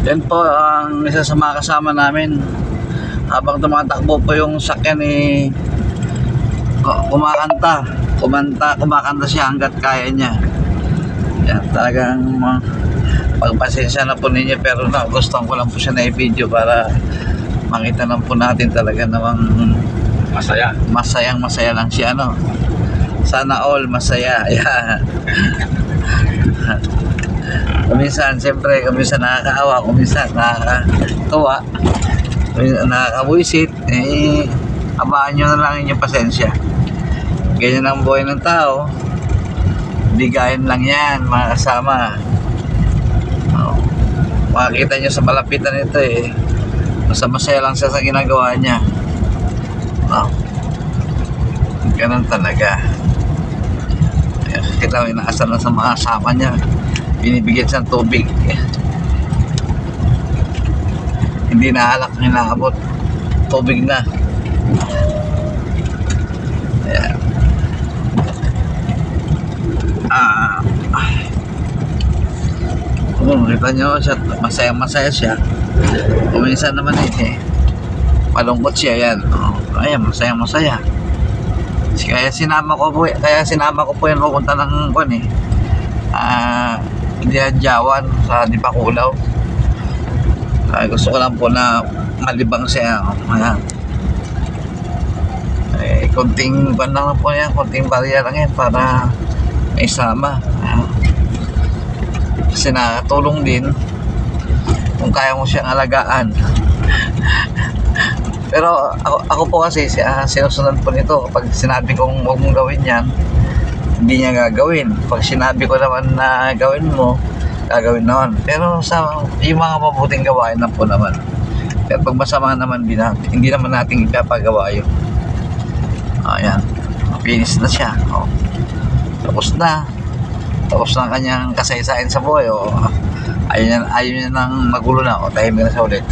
Yan po ang isa sa mga kasama namin. Habang tumatakbo po yung sakyan ni kumakanta siya hanggat kaya niya. Yan, talagang pagpasensya na po ninyo, pero gustuhan ko lang po siya na i-video para makita lang po natin talaga namang masaya lang siya, no? Sana all masaya. Yeah. Kuminsan, siyempre, kuminsan nakakaawa, kuminsan nakakatawa, kuminsan nakakabuisit. Abaan nyo na lang inyong pasensya. Ganyan ang buhay ng tao. Bigayan lang yan, mga kasama. Makikita nyo sa malapitan nito masaya lang siya sa ginagawa niya. Ganun talaga. Kita inaasar na sa mga kasama niya, binibigyan siyang tubig, hindi na alak na inaabot, tubig na. Ayan. Kita nyo siya, masaya siya. Kuminsan naman malungkot siya. Yan, ayan, masaya. Kaya sinama ko po yan pupunta ng Diadyawan sa Dipakulaw. Gusto ko lang po na malibang siya. Ayan. Konting lang po yan, konting barya lang yan para may sama. Kasi nakatulong din kung kaya mo siyang alagaan. Pero ako po kasi sinusunod po nito. Pag sinabi kong huwag mong gawin yan, hindi niya gagawin. Pag sinabi ko naman na gawin mo, gagawin naman. Pero sa yung mga mabuting gawain lang po naman. Pero pag masama naman, hindi naman natin ipapagawa yun. Ayan, finish na siya. Tapos na ang kanyang kasaysayan sa buhay. Ayaw niya nang magulo na. Tahimik na siya ulit.